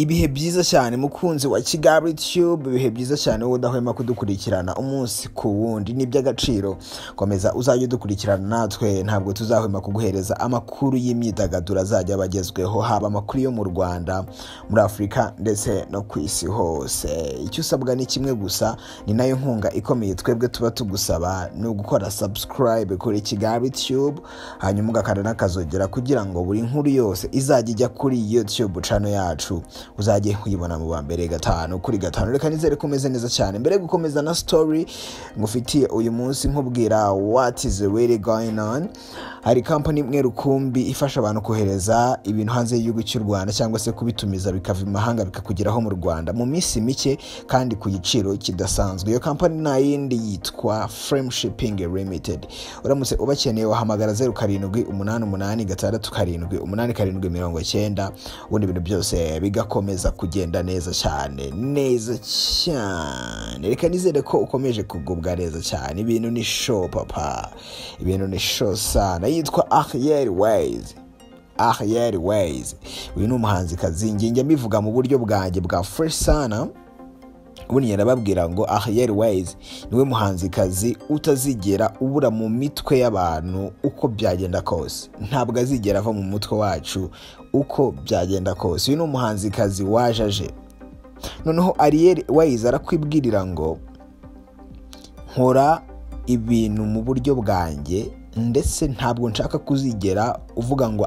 Ibihe byiza cyane mukunzi wa Kigali Tube, ibihe byiza cyane wowe udahwema kudukurikirana umunsi ku wundi, ni by'agaciro. Komeza uzajye udukurikirana natwe, ntabwo tuzahwema kuguhereza amakuru y'imyidagaduro azajya bagezweho, haba amakuru yo mu Rwanda, muri Afrika ndetse no ku isi hose. Icyo usabwa ni kimwe gusa, ni nayo nkunga ikomeye twebwe tuba tugusaba, ni ugukora subscribe kuri Kigali Tube, hanyuma ugakanda n'akazogera kugira ngo buri nkuru yose izajya ijya kuri YouTube channel yacu uzajye uyibona mu bambere gatanu kuri gatanu. Reka nizere kumeze neza cyane. Mbere gukomeza na story ngufitiye uyu munsi nkubwira what is really going on. Hari company imwe rukumbi ifasha abantu kohereza ibintu hanze y'igihugu cy'u Rwanda cyangwa se kubitumiza bikava imahanga bikakugeraho mu Rwanda mu minsi mike kandi ku giciro kidasanzwe. Iyo company nayindi yitwa Frame Shipping Limited. Uramutse ubakeneye wahamagara 0788678790 ubundi ibintu byose bigakomeza kugenda neza cyane Reka nizere ko ukomeje kugubwa neza cyane. Ibintu ni show papa, ibintu ni show sana. Yitwa wayz. Uyu ni umuhanzikazi njye mbivuga mu buryo bwanjye bwa fresh sana. Ubundi yarababwira ngo wayz niwe muhanzikazi utazigera ubura mu mitwe y'abantu uko byagenda kose. Ntabwo azigera ava mu mutwe wacu uko byagenda kose. Uyu ni umuhanzikazi wajaje. Noneho Ariel wayz arakwibwirira ngo nkora ibintu mu buryo bwanjye, ndetse ntabwo nshaka kuzigera uvuga ngo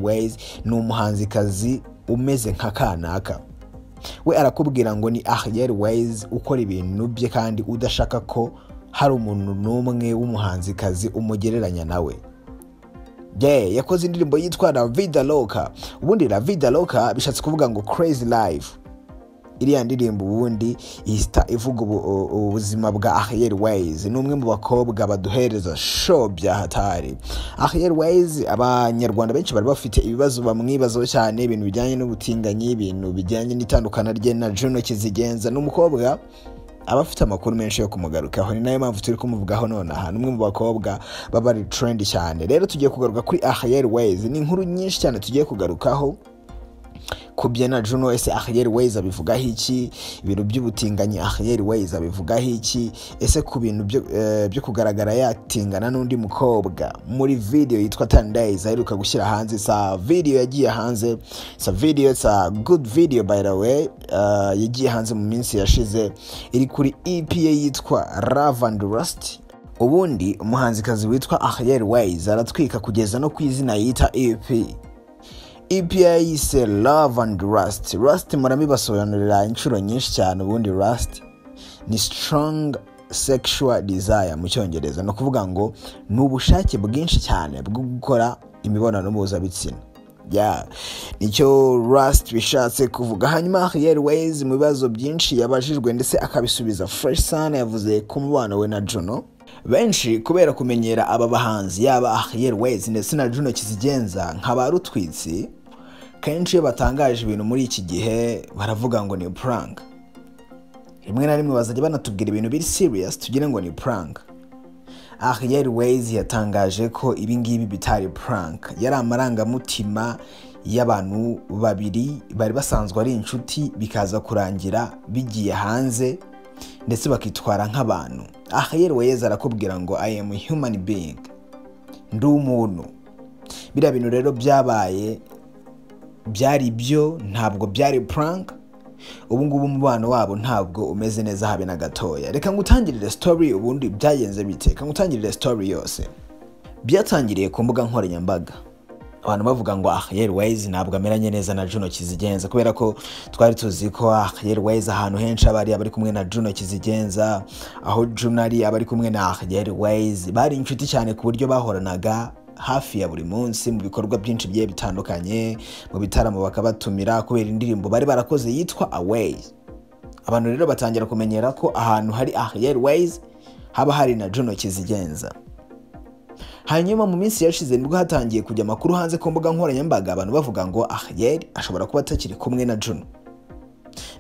wayz ni umuhanzikazi umeze nka kanaka. We arakubwira ngo ni wayz ukora ibintu bye kandi udashaka ko hari umuntu n'umwe w'umuhanzikazi umugereranya nawe. Yakoze indirimbo yitwa La Vida Loca. Ubundi La Vida Loca bishatse kuvuga ngo crazy life. Iriya ndirimbo ubundi ihita ivuga ubuzima bwa wayz. Ni umwe mu bakobwa baduhereza show bya hatari. wayz abanyarwanda benshi bari bafite ibibazo bamwibazaho cyane, ibintu bijyanye n'ubutinganyi, ibintu bijyanye n'itandukana rye na Juno kizigenza. N'umukobwa abafite amakuru menshi yo kumugarukaho, ni nayo mpamvu turi kumuvugaho nonaha. Numwe mu bakobwa baba ari trend cyane. Rero tugiye kugaruka kuri wayz. Ni inkuru nyinshi cyane tugiye kugarukaho. Kubye na Juno, ese wayz abivugaho iki? Ibintu by'ubutinganyi wayz abivugaho iki? Ese ku bintu byo kugaragara yatingana n'undi mukobwa muri video yitwa 10 days aheruka gushyira hanze. Sa video yagiye hanze, sa video, sa good video by the way, yagiye hanze mu minsi yashize, iri kuri ibye yitwa Love and Rust. Ubundi umuhanzikazi witwa wayz aratwika kugeza no ku izina yita ibye yise Love and Rust. Rust muramibasobanurira inshuro nyinshi cyane. Ubundi Rust ni strong sexual desire mu cyongereza, no kuvuga ngo ni ubushake bwinshi cyane bwo gukora imibonano mpuzabitsina. Nicyo Rust bishatse kuvuga. Hanyuma wayz mu bibazo byinshi yabajijwe ndetse akabisubiza fresh sana, yavuze ku mubano we na Juno. Benshi kubera kumenyera aba bahanzi yaba wayz ndetse na Juno kizigenza nk'abarutwitsi, kenshi iyo batangaje ibintu muri iki gihe baravuga ngo ni prank. Rimwe na rimwe bazajya banatubwira ibintu biri serious tugire ngo ni prank. wayz yatangaje ko ibi ngibi bitari prank, yari amarangamutima y'abantu babiri bari basanzwe ari inshuti, bikaza kurangira bigiye hanze ndetse bakitwara nk'abantu. wayz arakubwira ngo I am a human being, ndi umuntu. Biriya bintu rero byabaye byari byo, ntabwo byari prank. Ubu ngubu umubano wabo ntabwo umeze neza habe na gatoya. Reka ngutangirire story ubundi byagenze bite. Reka ngutangirire story yose. Byatangiriye ku mbuga nkoranyambaga, abantu bavuga ngo wayz ntabwo ameranye neza na Juno kizigenza, kubera ko twari tuzi ko wayz ahantu henshi abari kumwe na Juno kizigenza, aho Juno ari abari kumwe na wayz bari inshuti cyane ku buryo bahoranaga hafi ya buri munsi mu bikorwa byinshi bigiye bitandukanye, mu bitaramo bakabatumira kubera indirimbo bari barakoze yitwa Away. Abantu rero batangira kumenyera ko ahantu hari wayz haba hari na Juno kizigenza. Hanyuma mu minsi yashize nibwo hatangiye kujya amakuru hanze ku mbuga nkoranyambaga, abantu bavuga ngo ashobora kuba atakiri kumwe na Juno.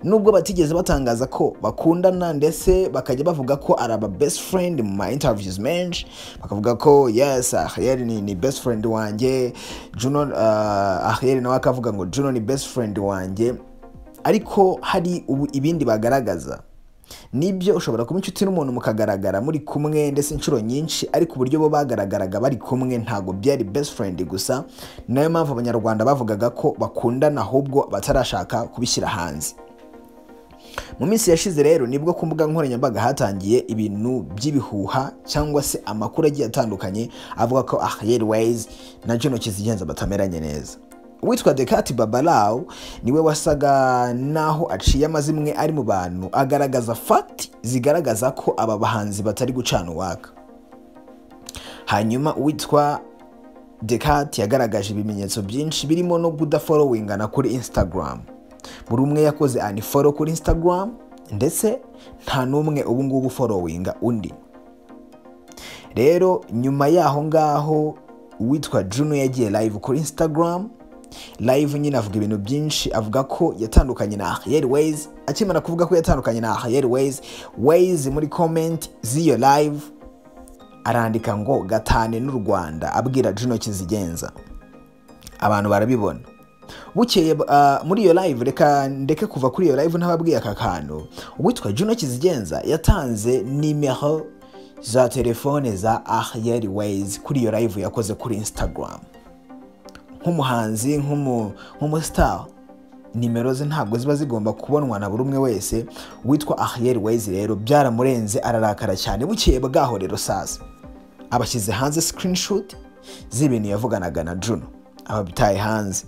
Nubwo batigeze batangaza ko bakundana, ndetse bakajya bavuga ko ari aba best friend mu interviews menshi, bakavuga ko yes ni best friend wanjye. Juno nawe akavuga ngo Juno ni best friend wanjye. ariko hari ibindi bagaragaza. Nibyo ushobora kuba inshuti n'umuntu mukagaragara muri kumwe ndetse inshuro nyinshi, ariko uburyo bo bagaragaraga bari kumwe ntago byari best friend gusa. Nayo mpamvu abanyarwanda bavugaga ko bakundana ahubwo batarashaka kubishyira hanze. Mu minsi yashize rero nibwo ku mbuga nkoranyambaga hatangiye ibintu by'ibihuha cyangwa se amakuru agiye atandukanye avuga ko Ariel wayz na Juno kizigenza batameranye neza. Uwitwa Dekati Babalao niwe wasaga naho aciye amazimwe ari mu bantu agaragaza fact zigaragaza ko aba bahanzi batari gucana uwaka. Hanyuma uwitwa Dekati yagaragaje ibimenyetso byinshi birimo no kudafollowingana kuri Instagram. Buri umwe yakoze unfollow kuri Instagram ndetse nta numwe ubu ngubu followinga undi. Rero nyuma yaho ngaho uwitwa Juno yagiye live kuri Instagram. Live nyine avuga ibintu byinshi, avuga ko yatandukanye na Ariel wayz. Akimara kuvuga ko yatandukanye na Ariel wayz muri comment z'iyo live arandika ngo gatane n'u Rwanda abwira Juno kizigenza. Abantu barabibona. Bukeye muri iyo live, reka ndeke kuva kuri iyo live ntababwiye aka kantu. Uwitwa Juno kizigenza yatanze nimero za telefone za Ariel wayz kuri iyo live yakoze kuri Instagram. Nk'umuhanzi nk'umustar, nimero ze ntabwo ziba zigomba kubonwa na buri umwe wese. Witwa Ariel wayz rero byaramurenze ararakara cyane. Bukeye bwaho rero sasa abashyize hanze screenshot z'ibintu yavuganaga na Juno, ababitaye hanze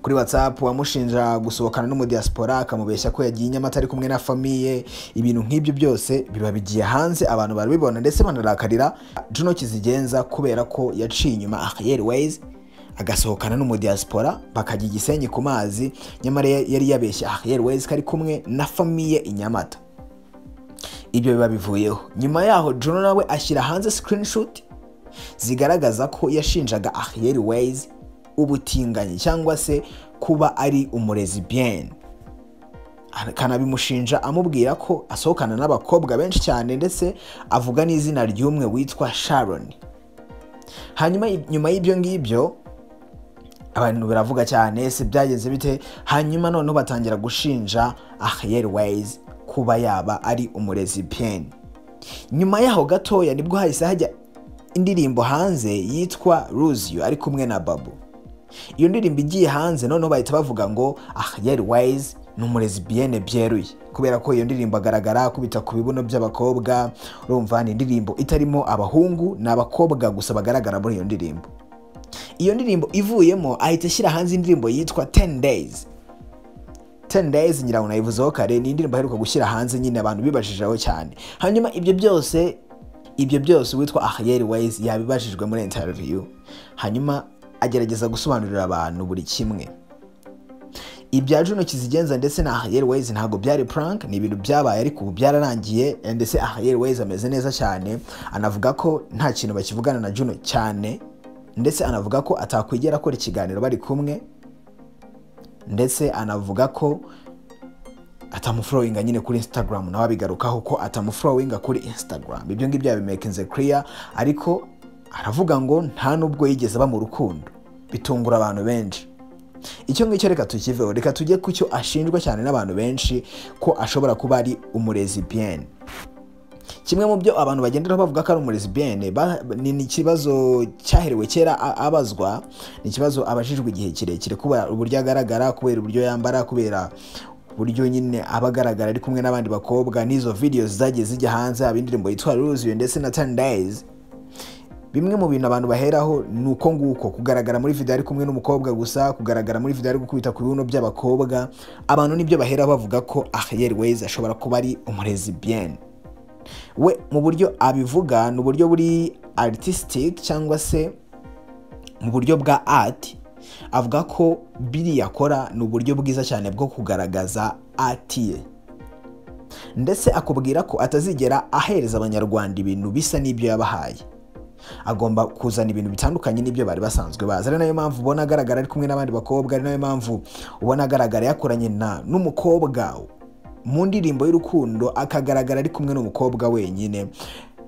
kuri WhatsApp. Bamushinja gusohokana n'umudiaspora akamubeshya ko yagiye Nyamata ari kumwe na famiye. Ibintu nk'ibyo byose biba bigiye hanze, abantu barabibona ndetse banarakarira Juno kizigenza kubera ko yaciye inyuma Ariel wayz agasohokana n'umudiaspora bakajya Gisenyi ku mazi, nyamara yari yabeshye Ariel wayz kari kumwe na famiye Inyamata. Ibyo biba bivuyeho. Nyuma yaho Juno nawe ashyira hanze screenshot zigaragaza ko yashinjaga Ariel wayz ubutinganyi cyangwa se kuba ari umurezi bien. Kanabimushinja amubwira ko asohokana n'abakobwa benshi cyane ndetse avuga n'izina ry'umwe witwa Sharon. Hanyuma nyuma y'ibyo ngibyo abantu baravuga cyane se byagenze bite. Hanyuma noneho batangira gushinja Ariel wayz kuba yaba ari umurezi bien. Nyuma yaho gatoya nibwo hahise hajya indirimbo hanze yitwa Lose You ari kumwe na Babu. Iyo ndirimbo igiye hanze noneho bahita bavuga ngo Ariel wayz ni umurezi bien byeruye, kubera ko iyo ndirimbo agaragara kubita ku bibuno by'abakobwa. Urumva ni indirimbo itarimo abahungu n'abakobwa gusa bagaragara muri iyo ndirimbo. Iyo ndirimbo ivuyemo ahita ashyira hanze indirimbo yitwa 10 days. 10 days ngira unayivuzeho kare, ni indirimbo aheruka gushyira hanze nyine abantu bibajijeho cyane. Hanyuma ibyo byose witwa Ariel wayz yabibajijwe muri interview. Hanyuma agerageza gusobanurira abantu buri kimwe. Ibya Juno kizigenza ndetse na Ariel wayz ntago byari prank, ni ibintu byabaye ariko ubu byararangiye. Ndetse Ariel wayz ameze neza cyane, anavuga ko nta kintu bakivugana na Juno cyane, ndetse anavuga ko atakwigera akora ikiganiro bari kumwe, ndetse anavuga ko atamufollowinga nyine kuri Instagram. Nawe abigarukaho ko atamufollowinga kuri Instagram. Ibyo ngibyo yabimakinze clear, ariko aravuga ngo nta nubwo yigeze ba mu rukundo. Bitungura abantu benshi. Icyo ngicyo reka tukiveho, reka tujye ku cyo ashinjwa cyane n'abantu benshi, ko ashobora kuba ari umurezi bien. Kimwe mu byo abantu bagendera bavuga ko ari umurezi bien ni ikibazo cyaherewe kera abazwa. Ni ikibazo abajijwe igihe kirekire, kubera uburyo agaragara, kubera uburyo yambara, kubera uburyo nyine abagaragara ari kumwe n'abandi bakobwa. N'izo videos zagiye zijya hanze, abindirimbo yitwa Lose You ndetse na 10 days. Bimwe mu bintu abantu baheraho nuko nguko kugaragara muri video ari kumwe n'umukobwa gusa, kugaragara muri video ari gukubita ku bibuno by'abakobwa. Abantu nibyo bahera bavuga ko Ariel wayz ashobora kuba ari umurezi bien. We mu buryo abivuga ni uburyo buri artistic cyangwa se mu buryo bwa art. Avuga ko biri yakora ni uburyo bwiza cyane bwo kugaragaza art ye, ndetse akubwira ko atazigera ahereza abanyarwanda ibintu bisa n'ibyo yabahaye. Agomba kuzana ibintu bitandukanye n'ibyo bari basanzwe bazi. Ari nayo mpamvu ubona agaragara ari kumwe n'abandi bakobwa, ari nayo mpamvu ubona agaragara yakoranye n'umukobwa mu ndirimbo y'urukundo, akagaragara ari kumwe n'umukobwa wenyine.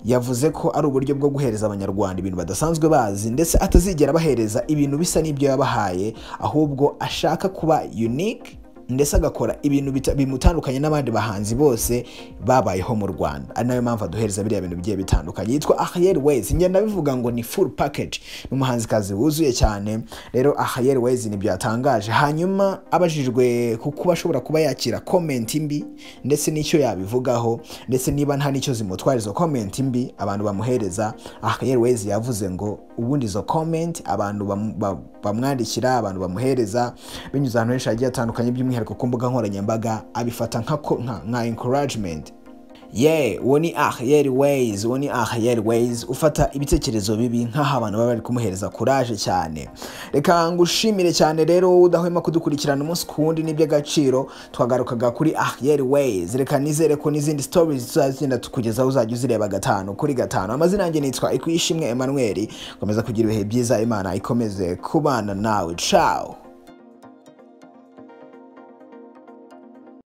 Yavuze ko ari uburyo bwo guhereza abanyarwanda ibintu badasanzwe bazi, ndetse atazigera bahereza ibintu bisa n'ibyo yabahaye, ahubwo ashaka kuba unique ndetse agakora ibintu bimutandukanye n'abandi bahanzi bose babayeho mu Rwanda. Ari nayo mpamvu aduhereza biriya bintu bigiye bitandukanye. Yitwa Ariel wayz, ngenda bivuga ngo ni full package, n'umuhanzikazi wuzuye cyane. Rero Ariel wayz nibyo yatangaje. Hanyuma abajijwe kuko ashobora kuba yakira comment mbi ndetse n'icyo yabivugaho, ndetse niba nta nicyo zimutwara izo comment mbi abantu bamuhereza, Ariel wayz yavuze ngo ubundi izo comment abantu bamwandikira, abantu bamuhereza binyuze ahantu henshi hagiye hatandukanye, by'umwihariko ku mbuga nkoranyambaga, abifata nka encouragement. Uwo ni Ariel wayz, ufata ibitekerezo bibi nk'aho abantu baba bari kumuhereza courage cyane. Reka ngushimire cyane rero udahwema kudukurikirana umunsi ku wundi, n'iby'agaciro. Twagarukaga kuri Ariel wayz. Reka nizere ko n'izindi stories tuzagenda tukugezaho uzajya uzireba 5/5. Amazina yanjye nitwa Ikwishimwe Emmanuel. Komeza kugira ibihe byiza, Imana ikomeze kubana nawe. Ciao.